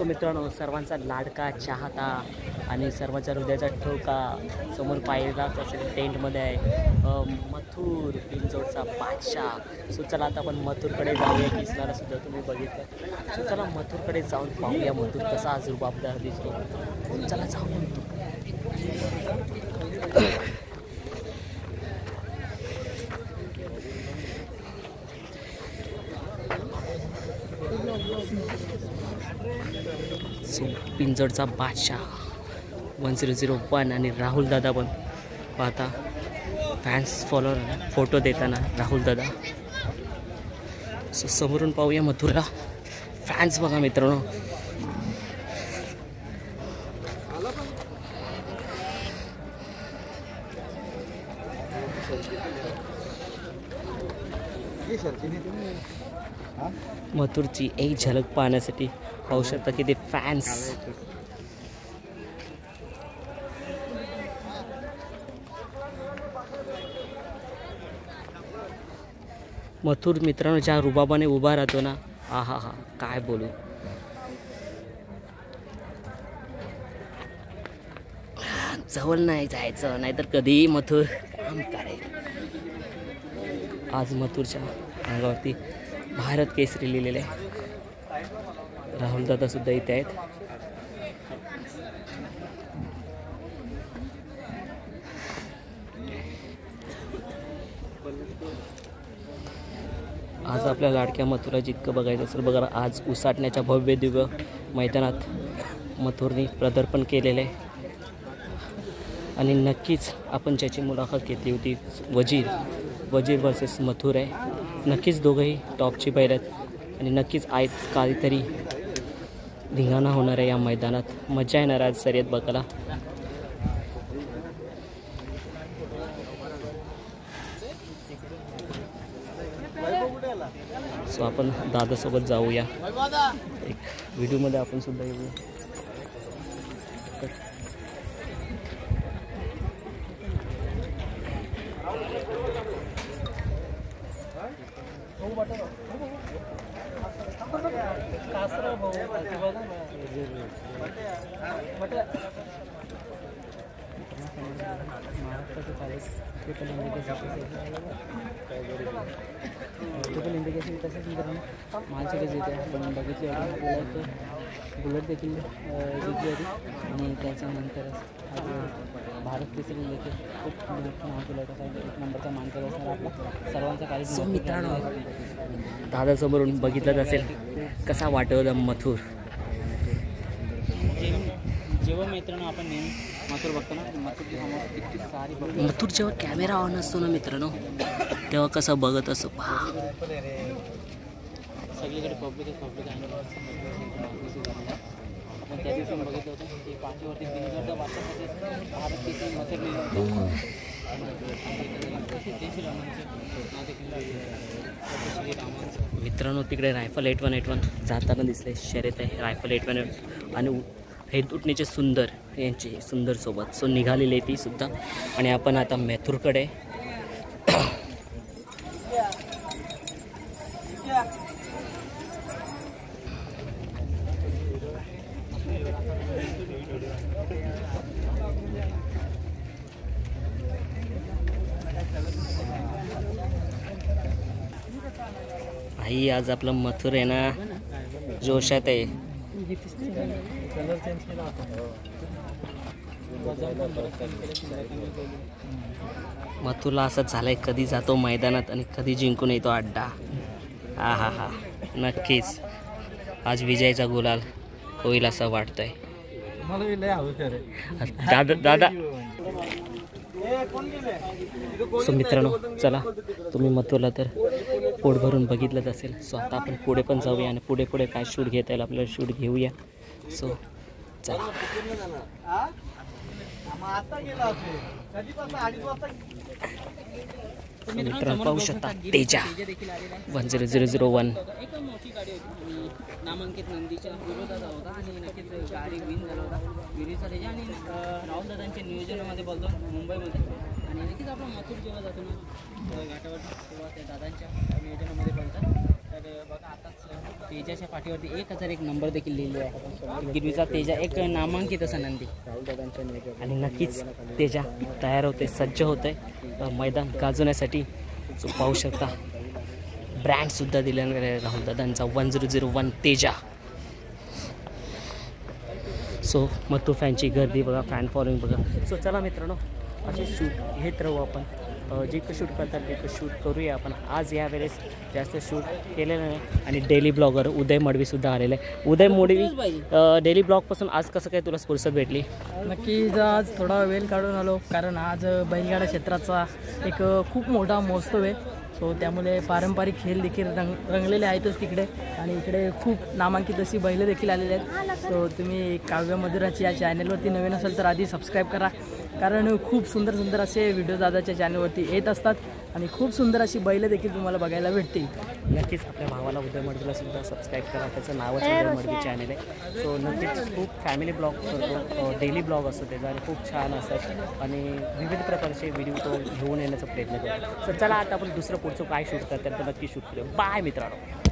So मित्रांनो, सर्वांचा लाडका चाहता आणि सर्वांच्या हृदयाचा ठोका समोर पाहिलाच असेल, टेंटमध्ये आहे मथुर पिंजोडचा बादशाह. सो चला आता आपण मथुरकडे जाऊया. किसनाला सुद्धा तुम्ही बघितलं. सो चला मथुरकडे जाऊन पाहूया मथुर कसा आज रुबाबदार दिसतो. चला जाऊया मथुर. सो पिंजोडचा बादशाह 1001 आणि राहुल दादा पण पाहता फॅन्स फॉलोअर फोटो देताना राहुल दादा. सो समोरून पाहूया मथुरला. फॅन्स बघा मित्रांनो. मथुरची एक झलक पाहण्यासाठी पाहू शकता किती फॅन्स. मथुर मित्रांनो ज्या रुबाबाने उभा राहतो ना, हा हा हा काय बोलू. जवळ नाही जायचं, नाहीतर कधीही मथुर काम करेल. आज मथुरच्या अंगावरती भारत केसरी लिहिलेले आहे. राहुल दादा सुद्धा इथे आहेत. आज आपल्या लाडक्या मथुरला जितकं बघायचं असेल बघा. आज उसाटण्याच्या भव्य दिव्य मैदानात मथुरने प्रदर्पण केलेलं आहे. आणि नक्कीच आपण ज्याची मुलाखत घेतली होती, वजीर वर्सेस मथुर आहे. नक्कीच दोघंही टॉपची बैल आहेत आणि नक्कीच आज काहीतरी धिंगाणा होणार आहे या मैदानात. मजा येणार आज शर्यत बघायला. सो आपण दादासोबत जाऊया. एक व्हिडिओमध्ये आपण सुद्धा येऊया. ट्रिपल इंडिकेशन तसंच मित्रांनो माणसाकडे येते. आपण बघितली होती बुलेट देखील जिंकली होती आणि त्याच्यानंतर भारत केसरी देखील खूप नाव केलं होतं. एक नंबरचा मानकर असणार आपला सर्वांचा काही. सो मित्रांनो दादासमोरून बघितलं असेल कसा वाटवला मथुर. जेव्हा मित्रांनो आपण नेहमी मथुर बघतो ना, मथुर जेव्हा कॅमेरा ऑन असतो ना मित्रांनो, तेव्हा कसं बघत असतो पहा. सगळीकडे पब्लिक आहे. आपण त्या दिवशी बघितलं होतं की पाठीवरती बिनगड भारत केसरी मथुर लिहिलं. मित्रांनो तिकडे रायफल 8181 जाताना दिसले. शर्यत आहे रायफल 81 आणि हेड उठणीचे सुंदर यांची सुंदर सोबत. सो निघालेली ती सुद्धा. आणि आपण आता मथुरकडे. आई आज आपलं मथुर आहे ना जोशात आहे. मथुरला असं झालंय कधी जातो मैदानात आणि कधी जिंकून येतो अड्डा. हा हा हा नक्कीच आज विजयाचा गुलाल होईल असं वाटतंय. दादा सो मित्रांनो चला, तुम्ही मथुरला तर पोट भरून बघितलंच असेल. सो आता आपण पुढे पण जाऊया आणि पुढे पुढे काय शूट घेता येईल आपल्याला शूट घेऊया. सो चला. मित्रांनो पाहू शकता तेजा 10001 नामांकित नंदीच्या विरोधात होता आणि नक्कीच गाडी विन झाला होता विरीचा तेजा. आणि राहुल दादांच्या नियोजनामध्ये बोलतो मुंबईमध्ये. आणि नक्कीच आपला मथुर जेव्हा जातो ना घाटावर तेव्हा त्या दादांच्या नियोजनामध्ये बोलतात. तर बघा आताच तेजाच्या पाठीवरती 1001 नंबर देखील लिहिलेला आहे. गिरवीचा तेजा एक नामांकित असा नंदी आणि नक्कीच तेजा तयार होते, सज्ज होते मैदान गाजवण्यासाठी. जो पाहू शकता ब्रँडसुद्धा दिलेला आहे राहुल दादांचा 1001 तेजा. सो मथुर फॅनची गर्दी बघा, फॅन फॉलोइंग बघा. सो चला मित्रांनो, असे शूट घेत राहू आपण. जितकं शूट करतात तितकं शूट करूया आपण. आज यावेळेस जास्त शूट केलेलं नाही. आणि डेली ब्लॉगर उदय मडवीसुद्धा आलेलं आहे. उदय मडवी, डेली ब्लॉगपासून आज कसं काय तुला फुरसत भेटली? नक्कीच आज थोडा वेळ काढून आलो, कारण आज बैलगाडा क्षेत्राचा एक खूप मोठा महोत्सव आहे. सो त्यामुळे पारंपरिक खेळ देखील रंगलेले आहेतच तिकडे, आणि इकडे खूप नामांकित अशी बैलं देखील आलेले आहेत. सो तुम्ही काव्य मधुराची या चॅनलवरती नवीन असाल तर आधी सबस्क्राईब करा, कारण खूप सुंदर सुंदर असे व्हिडिओ दादाच्या चॅनलवरती येत असतात आणि खूप सुंदर अशी बैलं देखील तुम्हाला बघायला भेटतील. नक्कीच आपल्या भावाला उदय मडवीला सुद्धा सबस्क्राईब करा. त्याचं नावच उदय मडवी चॅनल आहे. सो नक्कीच खूप फॅमिली ब्लॉग करतो, डेली ब्लॉग असतो त्याचा, आणि खूप छान असतात आणि विविध प्रकारचे व्हिडिओ तो घेऊन येण्याचा प्रयत्न करतो. तर चला आता आपण दुसरं पुढचं काय शूट करतात तर नक्की शूट करूया. बाय मित्रांनो.